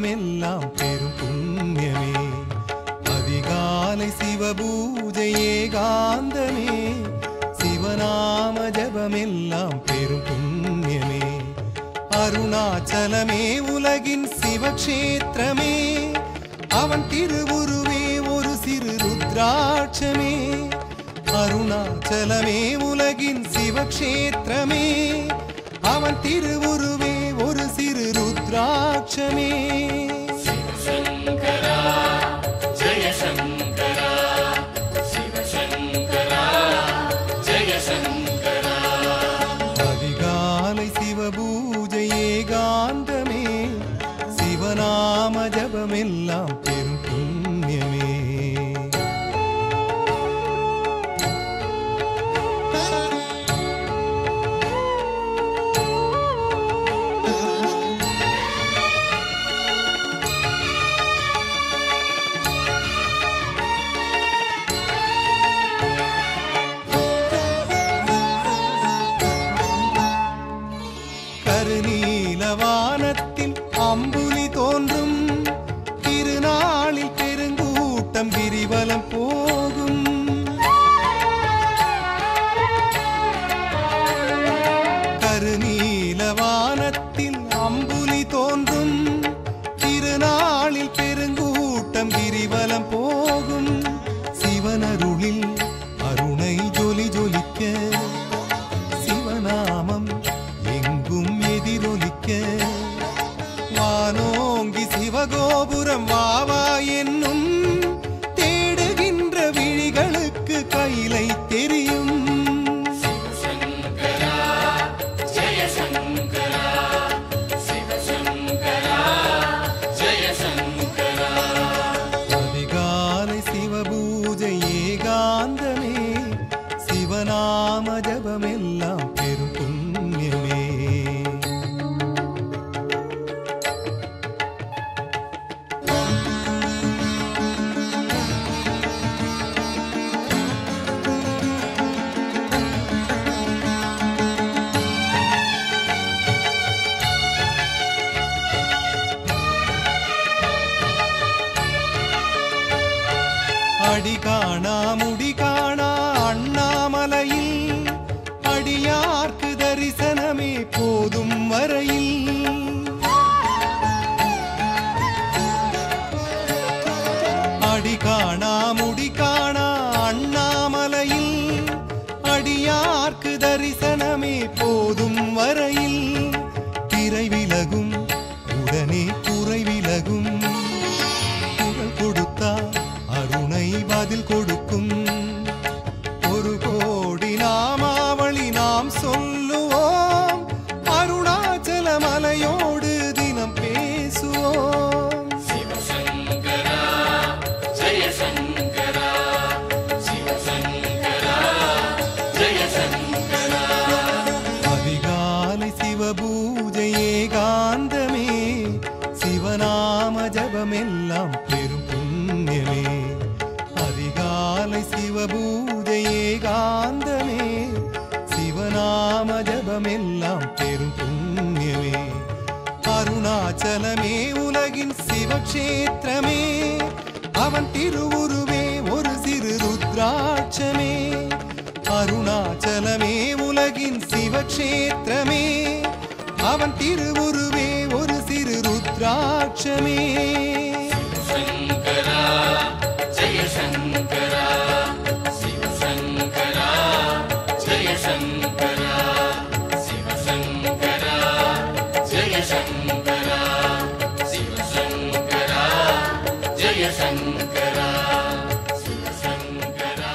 ஜபமெல்லாம் பெரும் புண்ணியமே. அதிகாலை சிவபூஜை ஏகாந்தமே, சிவநாம ஜபமெல்லாம் பெரும் புண்ணியமே. அருணாச்சலமே உலகின் சிவக்ஷேத்திரமே, அவன் திருவுருவே ஒரு சிறு ருத்ராட்சமே. அருணாச்சலமே உலகின் சிவக்ஷேத்திரமே, அவன் திருவுருவே ஒரு சிறு ருத்ராட்சமே. சிவசங்கரா ஜெய சங்கரா, சிவசங்கரா ஜெய சங்கரா. அதிகாலை சிவபூஜை ஏகாந்தமே, சிவநாம ஜபமெல்லாம் பெரும் புண்ணியமே. கருநீலவானத்தில் அம்புலி தோன்றும் திருநாளில் பெருங்கூட்டம் கிரிவலம் போகும். கருநீலவானத்தில் அம்புலி தோன்றும் திருநாளில் பெருங்கூட்டம் கிரிவலம் போகும். சிவனருளில் அருணை ஜொலி ஜொலிக்க, சிவநாமம் எங்கும் எதிரொலிக்க, வானோங்கி சிவகோபுரம் வாவா என்னும் தேடுகின்ற விழிகளுக்கு கைலை தெரியும். சிவசங்கரா ஜெய சங்கரா, சிவசங்கரா ஜெய சங்கரா. அதிகாலை சிவபூஜை ஏகாந்தமே, சிவநாம ஜபமெல்லாம் பெரும் புண்ணியமே. அடி காணா முடி காணா அண்ணாமலையில், அடியார்க்கு தரிசனமே போதும் வரையில். அடி காணா முடி காணா அண்ணாமலையில், அடியார்க்கு தரிசனமே போதும் வரையில். திரை விலகும் உடனே குறை விலகும், குரல் கொடுத்தா அருணை பதில் கொடுக்கும். ஒரு கோடி நாமாவளி நாம் சொல்லுவோம், அருணாச்சல மலையோடு தினம் பேசுவோம். சிவசங்கரா ஜெய சங்கரா, சிவசங்கரா ஜெய சங்கரா. அதிகாலை சிவபூஜை ஏகாந்தமே, சிவநாம ஜபமெல்லாம் பெரும் புண்ணியமே. அதிகாலை சிவபூஜை ஏகாந்தமே, சிவநாம ஜபமெல்லாம் பெரும் புண்ணியமே. அருணாச்சலமே உலகின் சிவக்ஷேத்திரமே, அவன் திருவுருவே ஒரு சிறு ருத்ராட்சமே. அருணாச்சலமே உலகின் சிவக்ஷேத்திரமே, அவன் திருவுருவே ஒரு சிறு ருத்ராட்சமே. சிவசங்கரா ஜெய சங்கரா, சிவசங்கரா ஜெய சங்கரா, சிவசங்கரா ஜெய சங்கரா, சிவசங்கரா ஜெய சங்கரா, சிவசங்கரா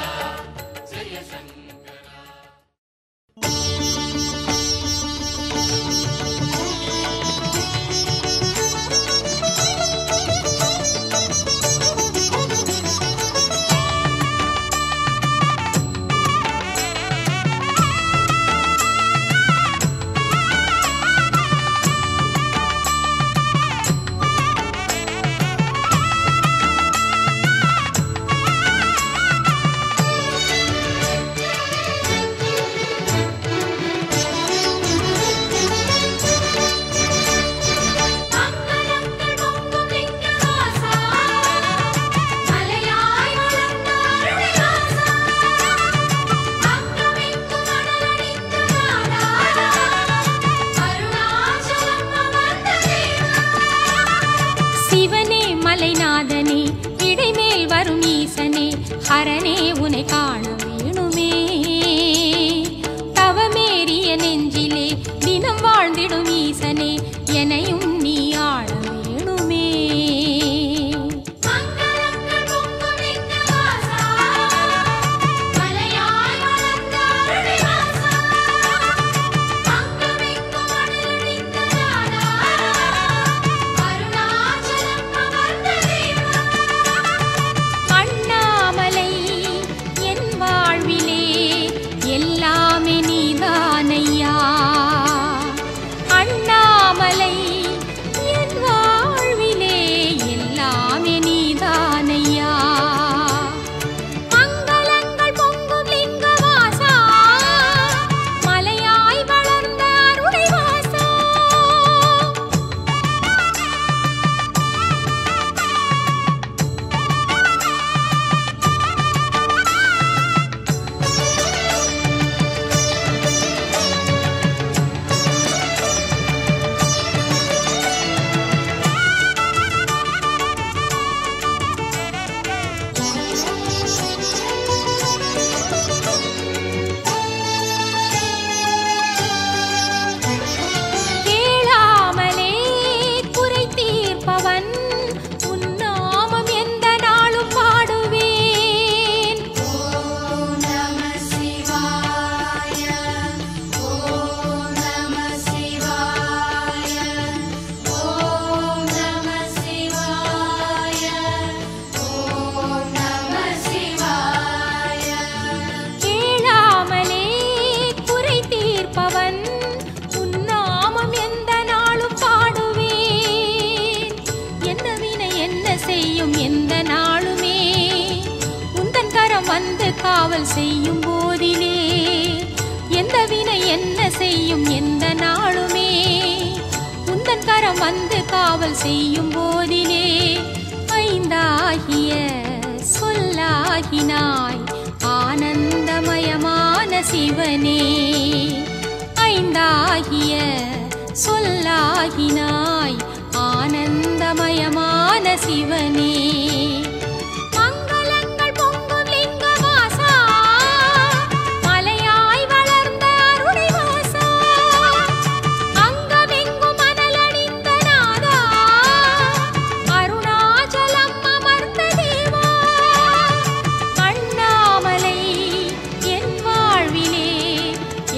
ஜெய சங்கரா. பரனே உனை காண வேணுமே. தவமேறிய நெஞ்சிலே தினம் வாழ்ந்திடும் ஈசனே எனையும் நீ ஆள வேணுமே. அண்ணாமலை என் வாழ்விலே எல்லாமே நீதானையா. அண்ணாமலை என் வாழ்விலே எல்லாமே நீதானையா. மங்களங்கள் பொங்கும் லிங்கவாசா, மலையாய் வளர்ந்த அருளை வாசா. கேளாமலே குறை தீர்ப்பவன் உன் நாமம் எந்த நாளும் பாடுவேன். ஓம் நம சிவாய, ஓம் நம சிவாய, ஓம் நம சிவாய, ஓம் நம சிவாய. கேளாமலே குறை தீர்ப்பவன் உன் நாமம் எந்த நாளும் பாடுவேன். என்ன வினை என்ன செய்யும் எந்த நாளுமே உந்தன் கரம் வந்து காவல் செய்யும் போதிலே. எந்த வினை என்ன செய்யும் எந்த நாளுமே உந்தன் கரம் வந்து காவல் செய்யும் போதிலே. ஐந்தாகிய சொல்லாகினாய் ஆனந்தமயமான சிவனே. ஐந்தாகிய சொல்லாகினாய் ஆனந்தமயமான சிவனே. மங்களங்கள் பொங்கும் லிங்கவாசா, மலையாய் வளர்ந்த அருளை வாசா. அங்கமெங்கும் மணலடிந்த நாதா, அருணாச்சலம் அமர்ந்த தேவா. அண்ணாமலை என் வாழ்விலே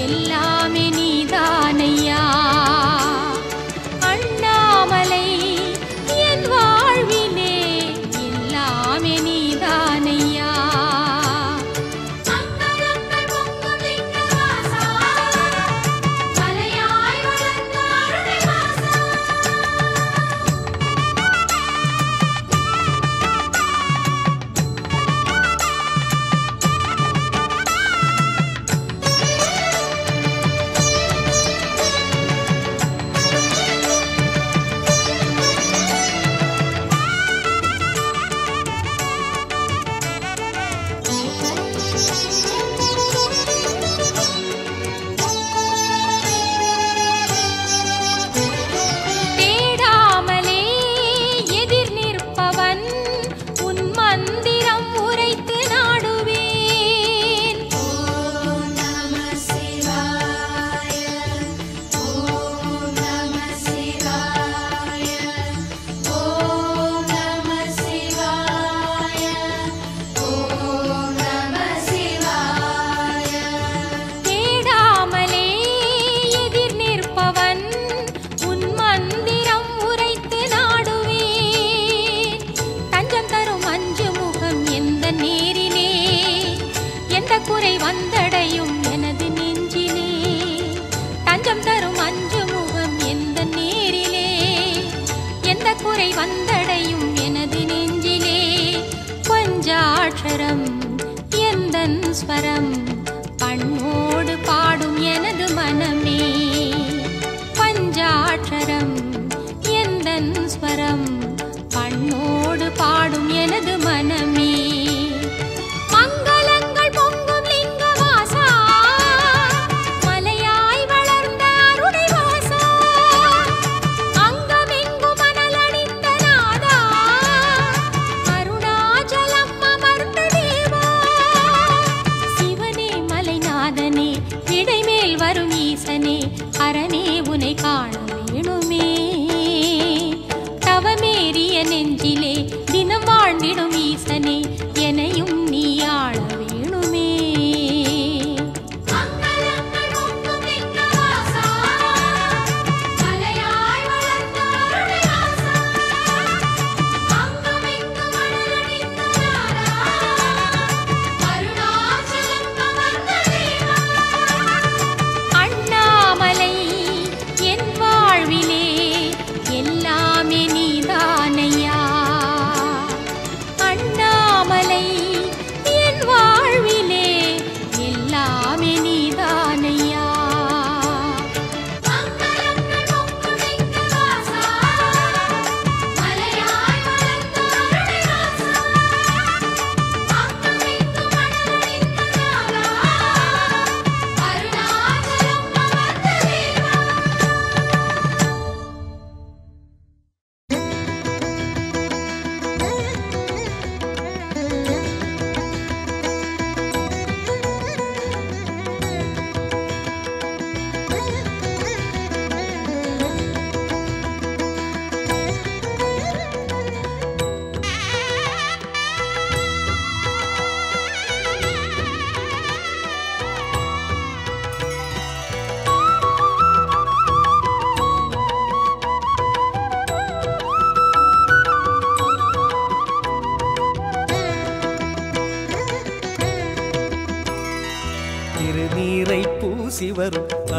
எல்லாமே நீதானையா. அண்ணாமலை என் வாழ்விலே எல்லாமே நீதானையா. மங்களங்கள் பொங்கும் லிங்கவாசா, மலையாய் வளர்ந்த அருளை வாசா. தேடாமலே எதிர் நிற்பவன் உன் மந்திரம் உரைத்து நாடுவேன். ஓம் நம சிவாய, ஓம் நம சிவாய, ஓம் நம சிவாய, ஓம் நம சிவாய. தேடாமலே எதிர் நிற்பவன் உன் மந்திரம் உரைத்து நாடுவேன். தஞ்சம் தரும் அஞ்சு முகம் எந்த நேரிலே, எந்த குறை வந்தடையும் எனது நெஞ்சிலே. தஞ்சம் தரும் அஞ்சு முகம் எந்த நேரிலே, எந்த குறை வந்தடையும் எனது நெஞ்சிலே. பஞ்சாட்சரம் எந்தன் ஸ்வரம் பண்ணோடு பாடும் எனது மனமே. பஞ்சாட்சரம் எந்தன் ஸ்வரம் பண்ணோடு பாடும் எனது மனமே. மங்களங்கள் பொங்கும் லிங்கவாசா, மலையாய் வளர்ந்த அருளை வாசா. அங்கமெங்கும் மணலடிந்த நாதா, அருணாச்சலம் அமர்ந்த தேவா.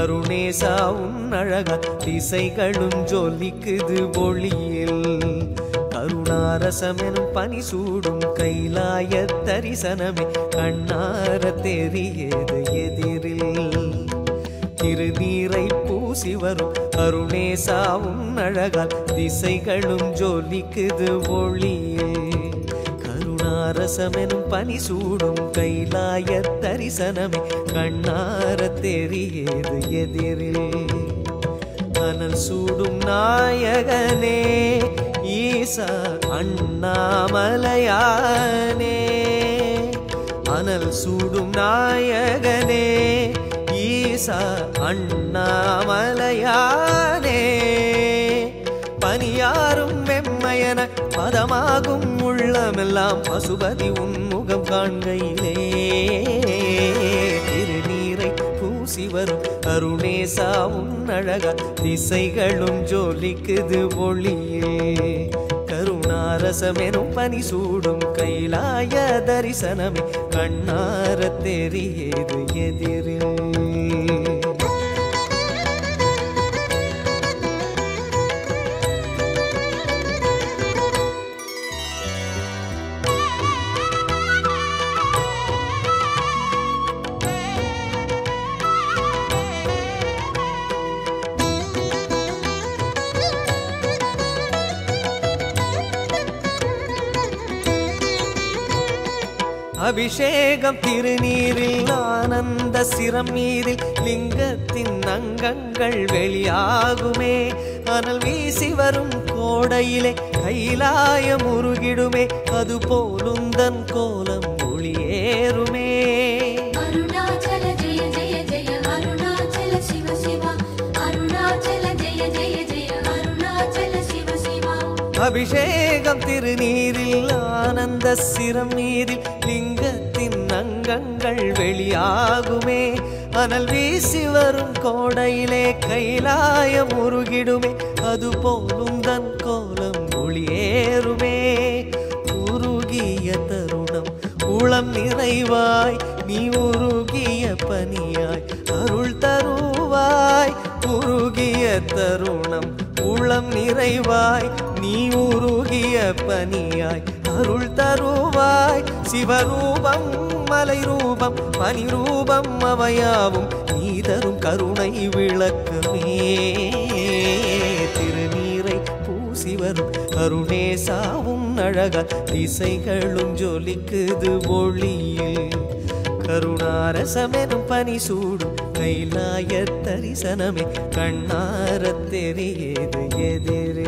அருணேசா உன் அழகால் திசைகளும் ஜொலிக்குது ஒளியில் கருணாரசமெனும் பனி சூடும் கைலாய தரிசனமே கண்ணார தெரியுது எதிரில் திருநீரை பூசி வரும் அருணேசா உன் அழகால் திசைகளும் ஜொலிக்குது ஒளியில் கருணாரசமெனும் பனி சூடும் கைலாய தரிசனமே கண்ணார தெரியுது எதிரில் அனல் சூடும் நாயகனே ஈசா அண்ணாமலையானே அனல் சூடும் நாயகனே ஈசா அண்ணாமலையானே பனியாரும் வெம்மையன பதமாகும் உள்ளமெல்லாம் பசுபதி உன்முகம் காண்கையிலே திருநீரை பூசி வரும் அருணேசா உன் அழகால் திசைகளும் ஜொலிக்குது ஒளியே கருணாரசமெனும் பனி சூடும் கைலாய தரிசனமே கண்ணார தெரியுது எதிரில் அபிஷேகம் திருநீரில் ஆனந்த சிரம் மீதில் லிங்கத்தின் அங்கங்கள் வெளியாகுமே அனல் வீசி வரும் கோடையிலே கைலாயம் உருகிடுமே அது போலுந்தன் கோலம் ஒளியேறுமே அருணாச்சல ஜெய ஜெய ஜெய அருணாச்சல சிவ சிவ அருணாச்சல ஜெய ஜெய ஜெய அருணாச்சல சிவ சிவ அபிஷேகம் திருநீரில் ஆனந்த சிரம் மீதில் லிங்கத்தின் அங்கங்கள் வெளியாகுமே அனல் வீசி வரும் கோடையிலே கைலாயம் உருகிடுமே அது போலும் தன் கோலம் ஒளியேறுமே உருகிய தருணம் உளம் நிறைவாய் நீ உருகிய பனியாய் அருள் தருவாய் உருகிய தருணம் உளம் நிறைவாய் நீ உருகிய பனியாய் அருள் தருவாய் சிவரூபம் மலை ரூபம் பனி ரூபம் அவையாவும் நீ தரும் கருணை விளக்கமே திருநீரை பூசி வரும் அருணேசாவும் அழகால் திசைகளும் ஜொலிக்குது ஒளியில் கருணாரசமெனும் பனி சூடும் கைலாய தரிசனமே கண்ணார தெரியுது எதிரில்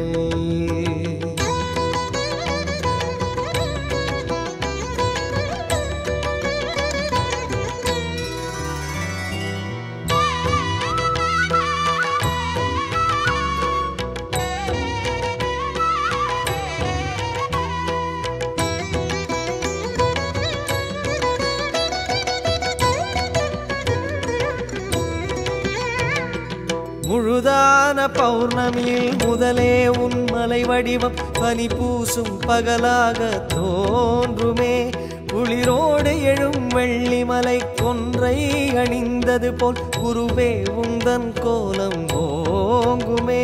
முழுதான பௌர்ணமியில் முதலே உன் மலை வடிவம் பனி பூசும் பகலாக தோன்றுமே குளிரோடு எழும் வெள்ளிமலை கொன்றை அணிந்தது போல் குருவே உந்தன் கோலம் ஓங்குமே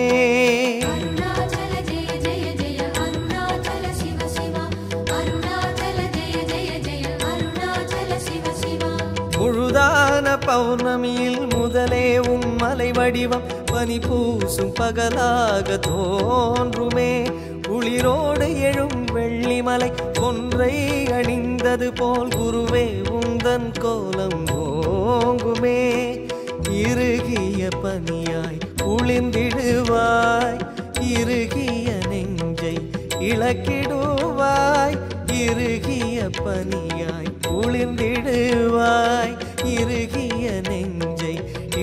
அருணாச்சல ஜெய ஜெய ஜெய அருணாச்சல சிவ சிவ அருணாச்சல ஜெய ஜெய ஜெய அருணாச்சல சிவ சிவ முழுதான பௌர்ணமியில் முதலே உன் மலை வடிவம் பனி பூசும் பகலாக தோன்றுமே குளிரோடு எழும் வெள்ளிமலை கொன்றை அணிந்தது போல் குருவே உந்தன் கோலம் ஓங்குமே இறுகிய பனியாய் குளிர்ந்திடுவாய் இறுகிய நெஞ்சை இழக்கிடுவாய் இறுகிய பனியாய் குளிர்ந்திடுவாய் இறுகிய நெஞ்சை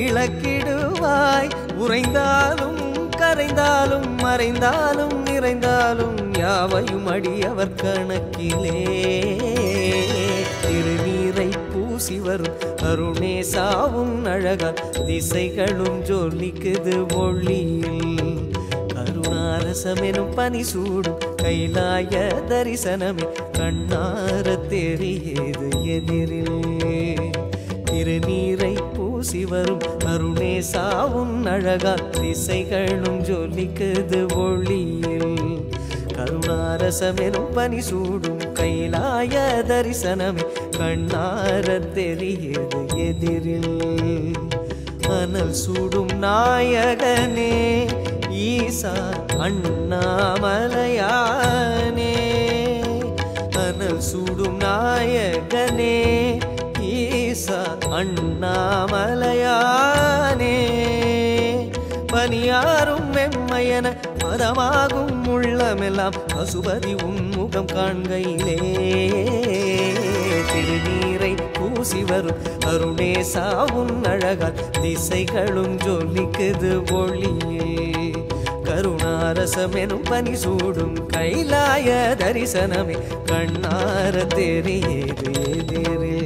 இழக்கிடுவாய் உறைந்தாலும் கரைந்தாலும் மறைந்தாலும் நிறைந்தாலும் யாவையும் அடியவர் கணக்கிலே திருநீரை பூசி வரும் அருணேசாவும் அழகால் திசைகளும் ஜொலிக்குது ஒளியில் கருணாரசமெனும் பனி சூடும் கைலாய தரிசனமே கண்ணார தெரியுது எதிரில் திருநீரை பூ பூசி வரும் அருணேசாவும் அழகால் திசைகளும் ஜொலிக்குது ஒளியில். கருணாரசமெனும் பனி சூடும் கைலாய தரிசனமே கண்ணார தெரியுது எதிரில். அனல் சூடும் நாயகனே ஈசா அண்ணாமலையானே. அனல் சூடும் நாயகனே ஈசா அண்ணாமலையானே. பனியாரும் மெம்மையன மதமாகும் உள்ளமெல்லாம் பசுபதி உன்முகம் காண்கையிலே. திருநீரை பூசி வரும் அருணேசாவும் அழகால் திசைகளும் ஜொலிக்குது ஒளியே. கருணாரசமெனும் பனி சூடும் கைலாய தரிசனமே கண்ணார தெரியுது எதிரே.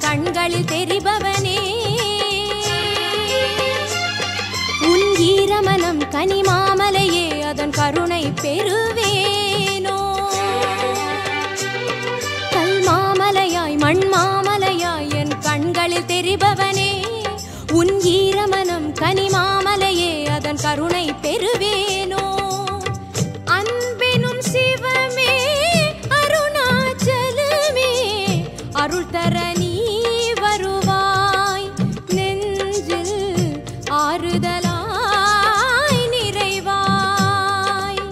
கண்களில் தெரிபவனே உன் ஈரமனம் கனிமாமலையே அதன் கருணை பெறுவேனோ. கல்மாமலையாய் மண்மாமலையாய் என் கண்களில் தெரிபவனே உன் ஈரமனம் கனிமாமலையே அதன் கருணை பெறுவேனோ. அன்பினும் சிவமே அருணாச்சலமே அருள் தர நீ வருவாய். நெஞ்சில் ஆறுதலாய் நிறைவாய்.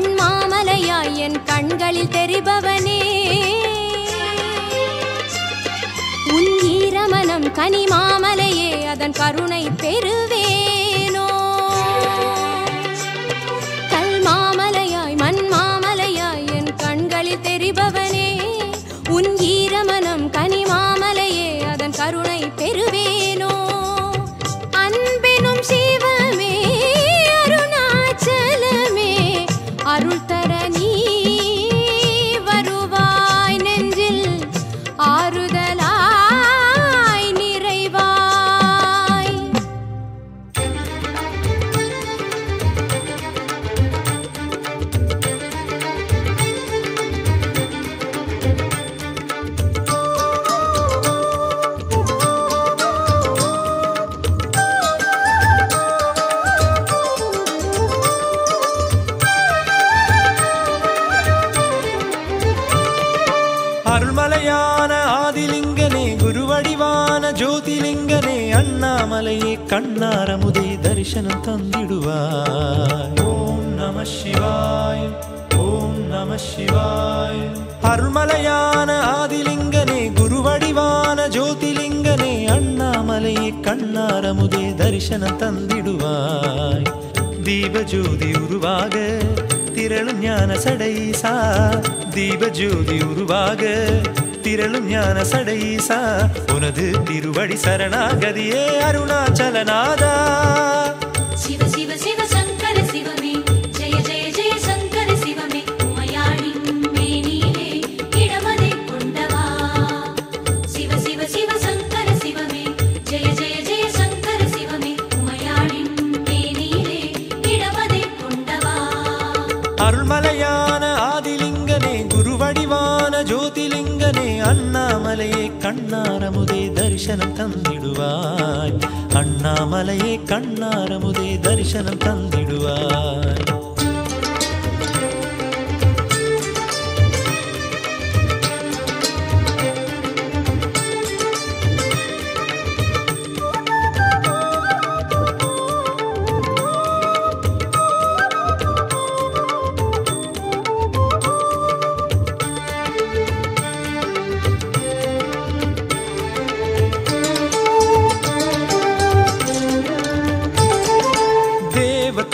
மண் மாமலையாய் என் கண்களில் தெரிபவனே உன் ஈரமனம் கனி மாமலையே அதன் கருணை பெறுவேனோ கல் மாமலையாய் மண் மாமலையாய் என் கண்களில் தெரிபவனே உன் ஈரமனம் கனி மாமலையே அதன் கருணை பெறுவேனோ அன்பெனும் சிவமே அருணாச்சலமே அருள் தர நீ வருவாய் நெஞ்சில் ஆறுதலாய் நிறைவாய் அருள்மலையான ஆதிலிங்கனே குருவடிவான ஜோதிலிங்கனே அண்ணாமலையே கண்ணாரமுதே தரிசனம் தந்திடுவாய் ஓம் நம சிவாய் ஓம் நம சிவாய் அருள்மலையான ஆதிலிங்கனே குருவடிவான ஜோதிலிங்கனே அண்ணாமலையே கண்ணாரமுதே தரிசனம் தந்திடுவாய் தீபஜோதி உருவாக திரளும் ஞான சடைசா தீபஜோதி உருவாக திரளும் ஞான சடைசா உனது திருவடி சரணாகதியே அருணாச்சலநாதா சிவ சிவ சிவ சங்கர சிவமே ஜெய ஜெய ஜெய சங்கர சிவமே உமையாளின் மேனியிலே இடமதை கொண்டவா சிவ சிவ சிவ சங்கர சிவமே ஜெய ஜெய ஜெய சங்கர சிவமே உமையாளின் மேனியிலே இடமதை கொண்டவா அருள்மலையான ஆதிலிங்கனே குருவடிவான ஜோதிலிங்கனே அண்ணாமலையே கண்ணாரமுதே தரிசனம் தந்திடுவாய் அண்ணாமலையே கண்ணாரமுதே தரிசனம் தந்திடுவாய்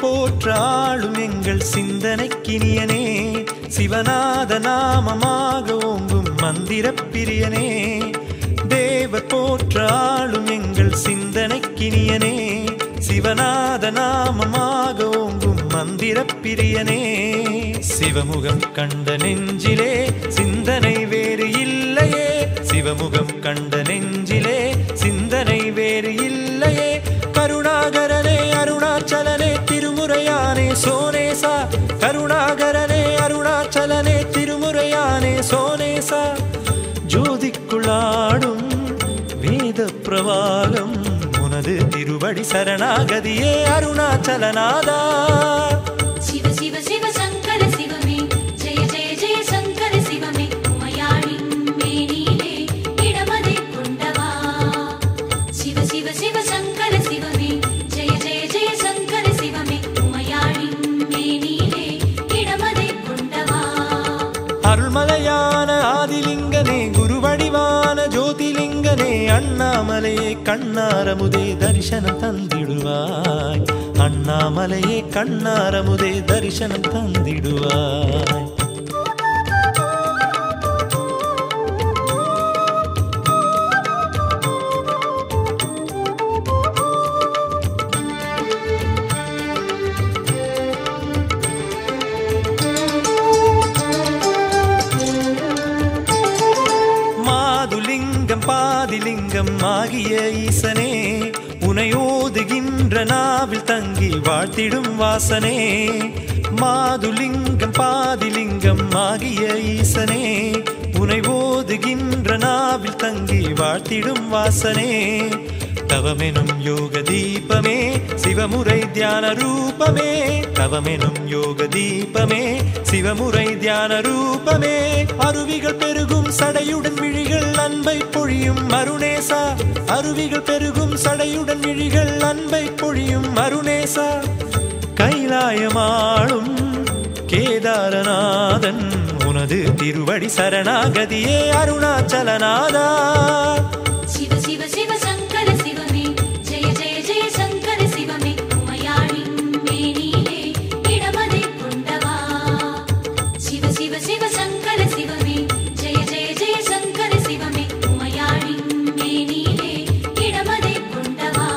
போற்றாளும் எங்கள் சிந்தனைக்கினியனே சிவநாத நாமமாக ஓங்கும் மந்திர பிரியனே தேவர் போற்றாளும் எங்கள் சிந்தனைக்கினியனே சிவநாத நாமமாக ஓங்கும் மந்திர பிரியனே சிவமுகம் கண்ட நெஞ்சிலே சிந்தனை வேறு இல்லையே சிவமுகம் கண்ட நெஞ்சிலே சிந்தனை வேறு இல்லையே கருணாகரனே அருணாச்சலனே திருமுறையானே சோனேசா கருணாகரனே அருணாச்சலனே திருமுறையானே சோனேசா ஜோதிக்குள்ளாடும் வேத பிரவாகம் உனது திருவடி சரணாகதியே அருணாச்சலநாதா சிவ சிவ சிவ சங்கர சிவமே ஜெய ஜெய ஜெய சங்கர சிவமே உமையாளின் மேனியிலே இடமதை கொண்டவா சிவ சிவ சிவ சங்கர சிவமே ஜெய ஜெய ஜெய சங்கர சிவமே உமையாளின் மேனியிலே இடமதை கொண்டவா அருள்மலையான ஆதிலிங்கனே குருவடிவான ஜோதிலிங்கனே அண்ணாமலையே கண்ணாரமுதே தரிசனம் தந்திடுவாய் அண்ணாமலையே கண்ணாரமுதே தரிசனம் தந்திடுவாய் பாதிலிங்கம் ஆகிய ஈசனே உனையோதுகின்ற நாவில் தங்கி வாழ்த்திடும் வாசனே மாதுலிங்கம் பாதிலிங்கம் ஆகிய ஈசனே உனை ஓதுகின்ற நாவில் தங்கி வாழ்த்திடும் வாசனே தவமெனும் யோக தீபமே சிவமுறை தியான ரூபமே தவமெனும் யோக தீபமே சிவமுறை தியான ரூபமே அருவிகள் பெருகும் சடையுடன் விழிகள் அன்பை பொழியும் அருணேசா அருவிகள் பெருகும் சடையுடன் விழிகள் அன்பை பொழியும் அருணேசா கைலாயமாளும் கேதாரநாதன் உனது திருவடி சரணாகதியே அருணாச்சலநாதா. சிவ சிவ சிவ சங்கர சிவமே ஜெய ஜெய ஜெய சங்கர சிவமே உமையாளின் மேனிலே இடமதை கொண்டவா. சிவ சிவ சிவ சங்கர சிவமே ஜெய ஜெய ஜெய சங்கர சிவமே உமையாளின் மேனிலே இடமதை கொண்டவா.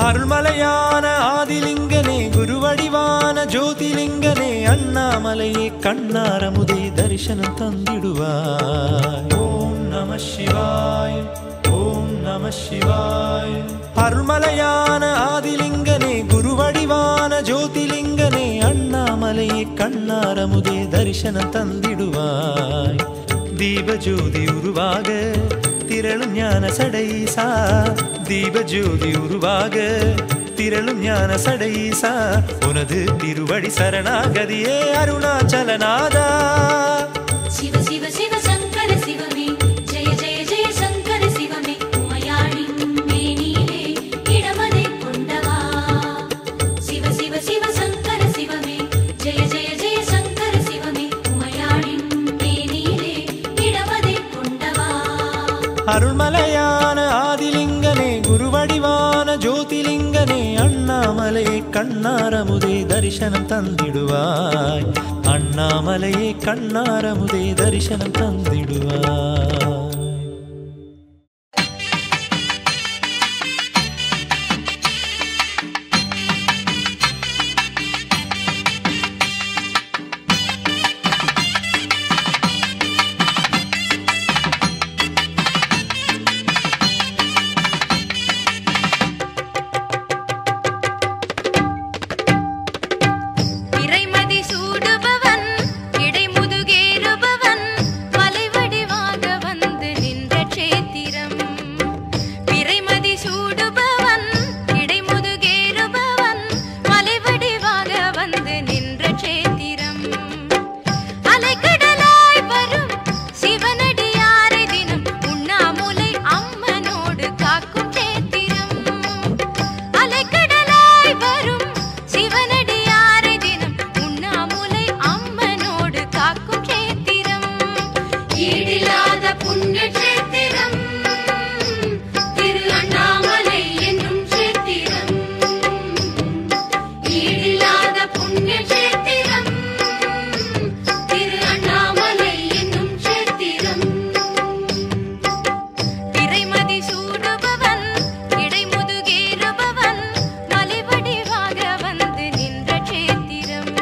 அருள்மலையான ஆதிலிங்கனே குருவடிவான ஜோதிலிங்கனே அண்ணாமலையே கண்ணாரமுதே தரிசனம் தந்திடுவாய். ஓம் நம சிவாய் ஓம் நம சிவாய். அருள்மலையான ஆதிலிங்கனே குருவடிவான ஜோதிலிங்கனே அண்ணாமலையே கண்ணாரமுதே தரிசனம் தந்திடுவாய். தீபஜோதி உருவாக திரளும் ஞான சடையீசா. தீபஜோதி உருவாக திரளும் ஞான சடையீசா. உனது திருவடி சரணாகதியே அருணாச்சலநாதா. சிவ சிவ சிவ சங்கர சிவமே ஜெய ஜெய ஜெய சங்கர சிவமே உமையாளின் மேனிலே இடமதை கொண்டவா. சிவ சிவ சிவ சங்கர சிவமே ஜெய ஜெய ஜெய சங்கர சிவமே உமையாளின் மேனிலே இடமதை கொண்டவா. அருள்மலையான ஆதிலிங்கனே குருவடிவான ஜோதிலிங்கனே அண்ணாமலையே கண்ணாரமுதே தரிசனம் தந்திடுவாய். அண்ணாமலையே கண்ணாரமுதே தரிசனம் தந்திடுவாய். இறைமதி சூடுபவன் இடைமுதுகேறுபவன் மலைவடிவாக வந்து நின்ற சேத்திரம். இறைமதி சூடுபவன் இடைமுதுகேறுபவன் மலைவடிவாக வந்து நின்ற சேத்திரம். அலைக்கடலாய் வரும் சிவனடியாரை தினம் உண்ணாமுலை அம்மனோடு காக்கும் சேத்திரம். அலைக்கடலாய் வரும் சிவனடியாரை தினம் உண்ணாமுலை அம்மனோடு காக்கும் சேத்திரம். ஈடில்லாத புண்ணிய சேத்திரம் திரு அண்ணாமலை என்னும் சேத்திரம். ஈடில்லாத புண்ணிய சேத்திரம் திரு அண்ணாமலை என்னும் சேத்திரம். இறைமதி சூடுபவன் இடைமுதுகேறுபவன் மலைவடிவாக வந்து நின்ற சேத்திரம்.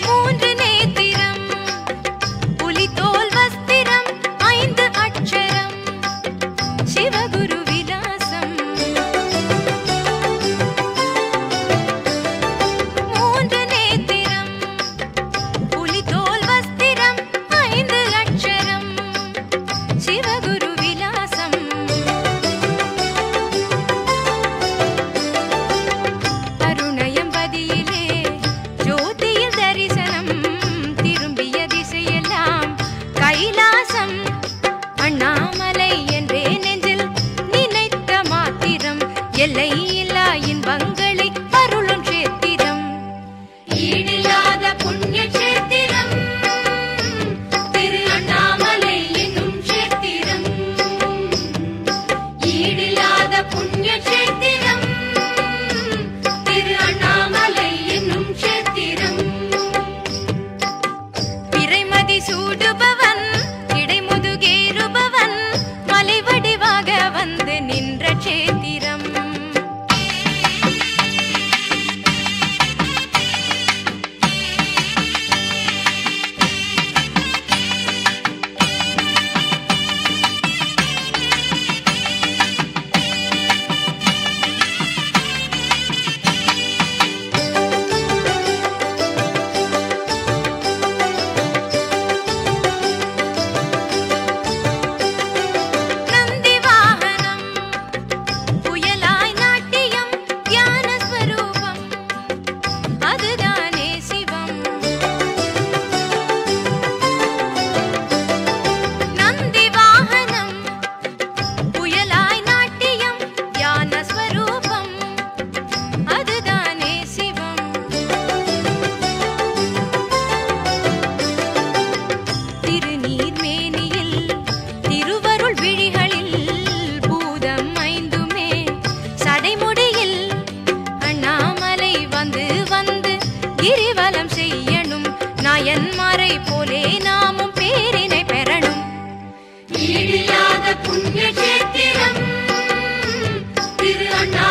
மூன்று நேத்திரம் புலித்தோல் வஸ்திரம் 5 அட்சரம் சிவகுரு விலாசம். மூன்று நேத்திரம் புலித்தோல் வஸ்திரம் 5 அட்சரம் சிவகுரு விலாசம். அருணயம்பதியிலே ஜோதியில் தரிசனம் திரும்பிய திசையெல்லாம் கைலாசம். அண்ணாமலை என்றே நெஞ்சில் நினைத்த மாத்திரம் எல்லை இல்லா இன்பங்களை அருளும் சேத்திரம். ஈடில்லாத புண்ணிய சேத்திரம் திரு அண்ணாமலை என்னும் சேத்திரம். இடியாத புண்ணிய கஷேத்திரம் திரு அண்ணா